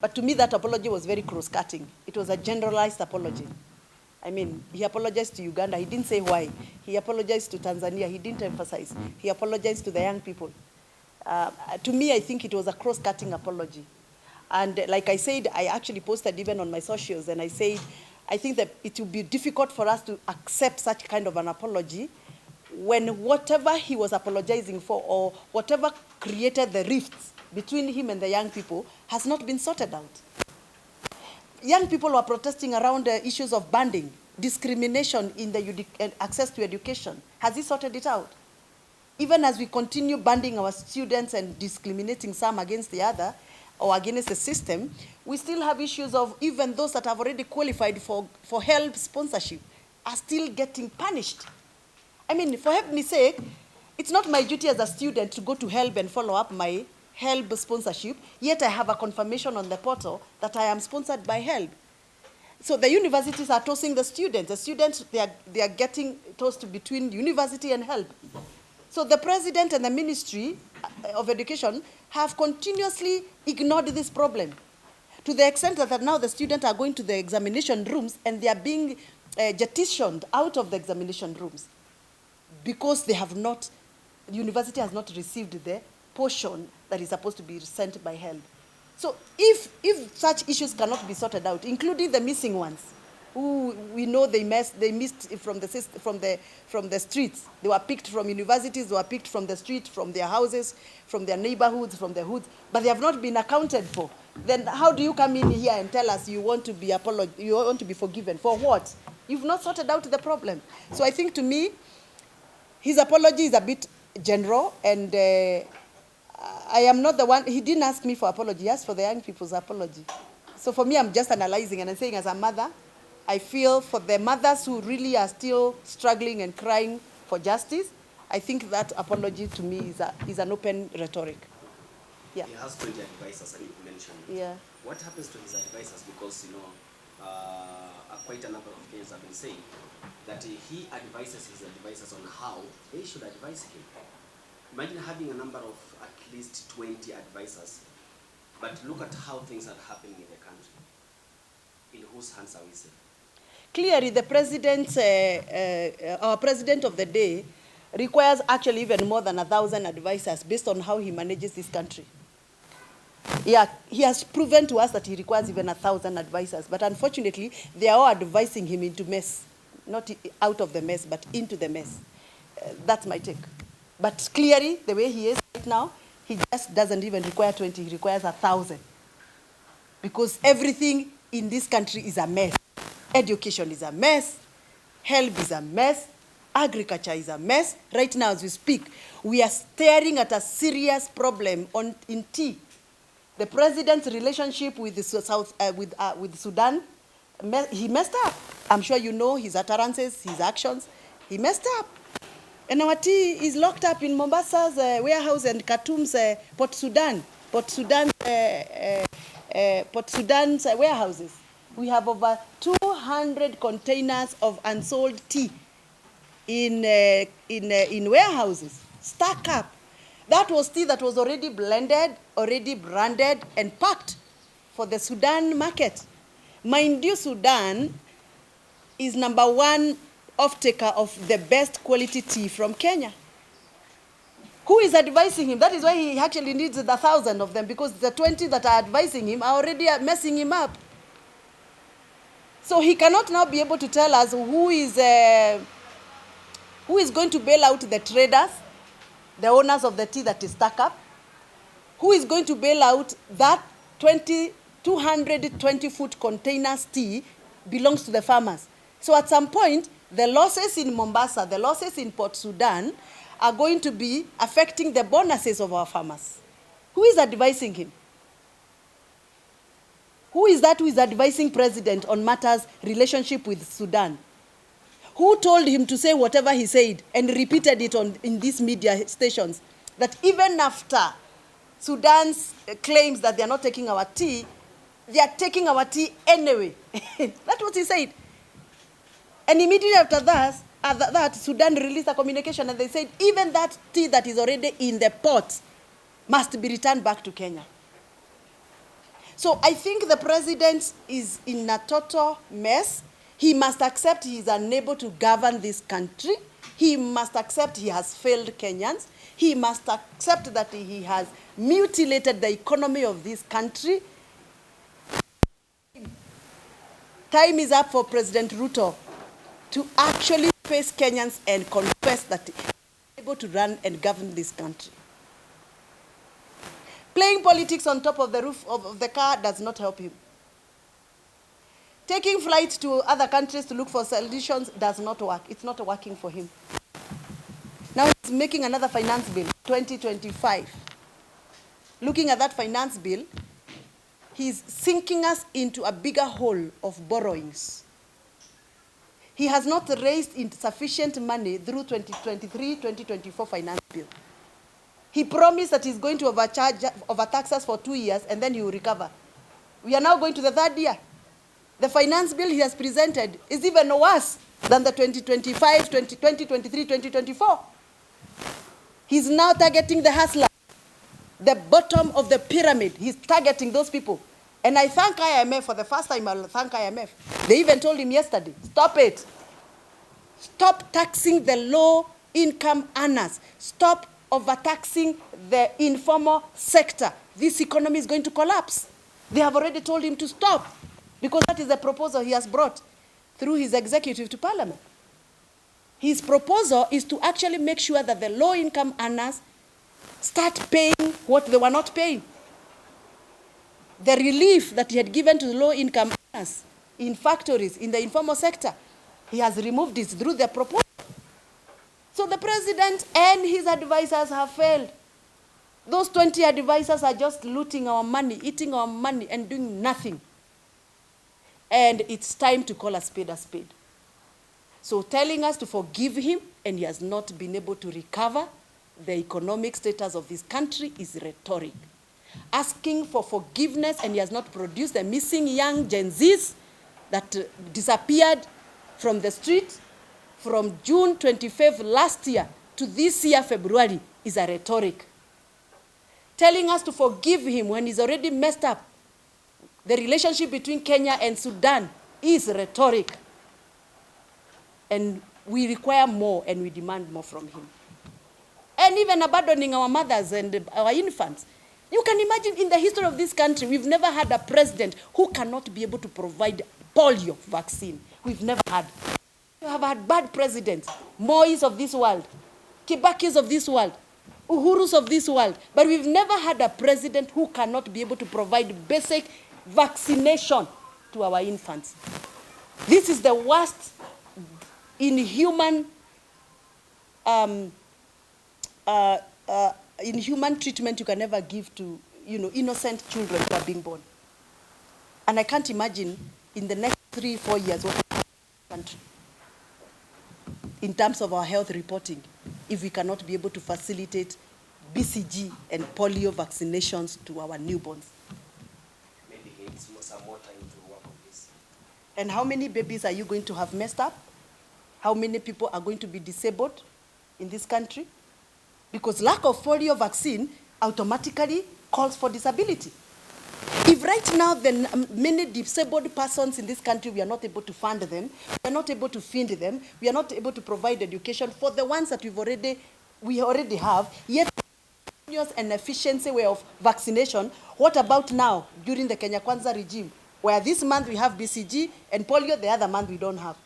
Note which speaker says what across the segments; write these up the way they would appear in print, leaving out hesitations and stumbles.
Speaker 1: But to me, that apology was very cross-cutting. It was a generalized apology. I mean, he apologized to Uganda. He didn't say why. He apologized to Tanzania. He didn't emphasize. He apologized to the young people. To me, I think it was a cross-cutting apology. And like I said, I actually posted even on my socials, and I said, I think that it will be difficult for us to accept such kind of an apology when whatever he was apologizing for or whatever created the rifts between him and the young people has not been sorted out. Young people were protesting around the issues of banding, discrimination in the access to education. Has he sorted it out? Even as we continue banding our students and discriminating some against the other or against the system, we still have issues of even those that have already qualified for HELB sponsorship are still getting punished. I mean, for heaven's sake, it's not my duty as a student to go to HELB and follow up my HELB sponsorship, yet I have a confirmation on the portal that I am sponsored by HELB. So the universities are tossing the students. The students, they are getting tossed between university and HELB. So the president and the Ministry of Education have continuously ignored this problem to the extent that now the students are going to the examination rooms and they are being jettisoned out of the examination rooms because they have not, the university has not received the portion that is supposed to be sent by HELB. So if such issues cannot be sorted out, including the missing ones, who we know they missed from the streets. They were picked from universities, they were picked from the street, from their houses, from their neighborhoods, from their hoods, but they have not been accounted for. Then how do you come in here and tell us you want to be forgiven? For what? You've not sorted out the problem. So I think to me, his apology is a bit general, and I am not the one. He didn't ask me for apology. He asked for the young people's apology. So for me, I'm just analyzing and I'm saying as a mother, I feel for the mothers who really are still struggling and crying for justice, I think that apology to me is an open rhetoric.
Speaker 2: Yeah. He has 20 advisors, and you mentioned.
Speaker 1: Yeah.
Speaker 2: What happens to his advisors? Because, you know, quite a number of cases have been saying that he advises his advisors on how they should advise him. Imagine having a number of at least 20 advisors, but look at how things are happening in the country. In whose hands are we safe?
Speaker 1: Clearly, the president, our president of the day, requires actually even more than 1,000 advisors based on how he manages this country. Yeah, he has proven to us that he requires even 1,000 advisors, but unfortunately, they are all advising him into mess, not out of the mess, but into the mess. That's my take. But clearly, the way he is right now, he just doesn't even require 20, he requires 1,000. Because everything in this country is a mess. Education is a mess, health is a mess, agriculture is a mess. Right now, as we speak, we are staring at a serious problem in tea. The president's relationship with with Sudan, he messed up. I'm sure you know his utterances, his actions. He messed up. And our tea is locked up in Mombasa's warehouse and Khartoum's Port Sudan's warehouses. We have over 200 containers of unsold tea in warehouses, stuck up. That was tea that was already blended, already branded, and packed for the Sudan market. Mind you, Sudan is #1 off-taker of the best quality tea from Kenya. Who is advising him? That is why he actually needs 1,000 of them, because the 20 that are advising him are already messing him up. So he cannot now be able to tell us who is going to bail out the traders, the owners of the tea that is stuck up, who is going to bail out that 220-foot containers tea belongs to the farmers. So at some point, the losses in Mombasa, the losses in Port Sudan are going to be affecting the bonuses of our farmers. Who is advising him? Who is that who is advising president on matters relationship with Sudan? Who told him to say whatever he said and repeated it in these media stations, that even after Sudan's claims that they are not taking our tea, they are taking our tea anyway? That's what he said. And immediately after that, Sudan released a communication and they said even that tea that is already in the port must be returned back to Kenya. So I think the president is in a total mess. He must accept he is unable to govern this country. He must accept he has failed Kenyans. He must accept that he has mutilated the economy of this country. Time is up for President Ruto to actually face Kenyans and confess that he is able to run and govern this country. Playing politics on top of the roof of the car does not help him. Taking flights to other countries to look for solutions does not work. It's not working for him. Now he's making another finance bill, 2025. Looking at that finance bill, he's sinking us into a bigger hole of borrowings. He has not raised sufficient money through 2023-2024 finance bill. He promised that he's going to overtax us for 2 years and then he will recover. We are now going to the 3rd year. The finance bill he has presented is even worse than the 2023-2024. He's now targeting the hustler, the bottom of the pyramid. He's targeting those people. And I thank IMF for the first time. I'll thank IMF. They even told him yesterday, stop it. Stop taxing the low-income earners. Stop overtaxing the informal sector. This economy is going to collapse. They have already told him to stop because that is the proposal he has brought through his executive to Parliament. His proposal is to actually make sure that the low-income earners start paying what they were not paying. The relief that he had given to the low-income earners in factories, in the informal sector, he has removed this through the proposal. So the president and his advisors have failed. Those 20 advisors are just looting our money, eating our money, and doing nothing. And it's time to call a spade a spade. So telling us to forgive him, and he has not been able to recover the economic status of this country, is rhetoric. Asking for forgiveness, and he has not produced the missing young Gen Zs that disappeared from the street from June 25th last year to this year, February, is a rhetoric. Telling us to forgive him when he's already messed up the relationship between Kenya and Sudan is rhetoric. And we require more and we demand more from him. And even abandoning our mothers and our infants. You can imagine in the history of this country, we've never had a president who cannot be able to provide polio vaccine. We've never had. We have had bad presidents, Mois of this world, Kibakis of this world, Uhurus of this world. But we've never had a president who cannot be able to provide basic vaccination to our infants. This is the worst inhuman treatment you can ever give to, innocent children who are being born. And I can't imagine in the next 3-4 years what will happen in the country in terms of our health reporting if we cannot be able to facilitate BCG and polio vaccinations to our newborns.
Speaker 2: Maybe he needs some more time to work on this.
Speaker 1: And how many babies are you going to have messed up? How many people are going to be disabled in this country? Because lack of polio vaccine automatically calls for disability. If right now the many disabled persons in this country, we are not able to fund them, we are not able to feed them, we are not able to provide education for the ones that we already have, yet an efficiency way of vaccination. What about now during the Kenya Kwanza regime, where this month we have BCG and polio, the other month we don't have?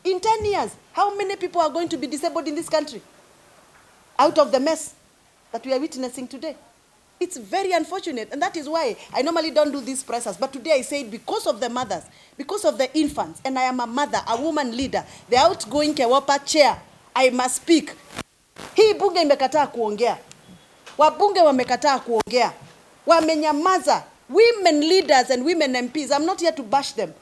Speaker 1: In 10 years, how many people are going to be disabled in this country out of the mess that we are witnessing today? It's very unfortunate, and that is why I normally don't do these presses, but today I say it because of the mothers, because of the infants, and I am a mother, a woman leader, the outgoing Kewapa chair. I must speak. Hii bunge imekataa kuongea. Wabunge wamekataa kuongea. Wamenyamaza. Women leaders and women MPs, I'm not here to bash them,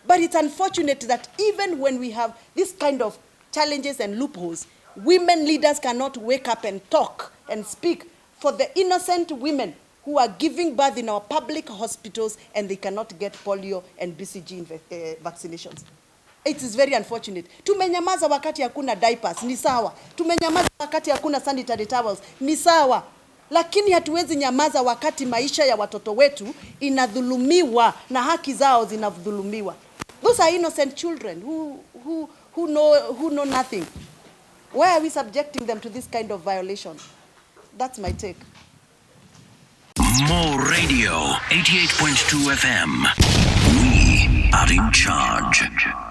Speaker 1: but it's unfortunate that even when we have this kind of challenges and loopholes, women leaders cannot wake up and talk and speak for the innocent women who are giving birth in our public hospitals and they cannot get polio and BCG vaccinations. It is very unfortunate. Tumenyamaza wakati hakuna diapers, ni sawa. Tumenyamaza wakati hakuna sanitary towels, ni sawa. Lakini hatuwezi nyamaza wakati maisha ya watoto wetu inadhulumiwa na haki zao zinadhulumiwa. Those are innocent children who know nothing. Why are we subjecting them to this kind of violation? That's my take.
Speaker 3: More Radio, 88.2 FM. We are in charge.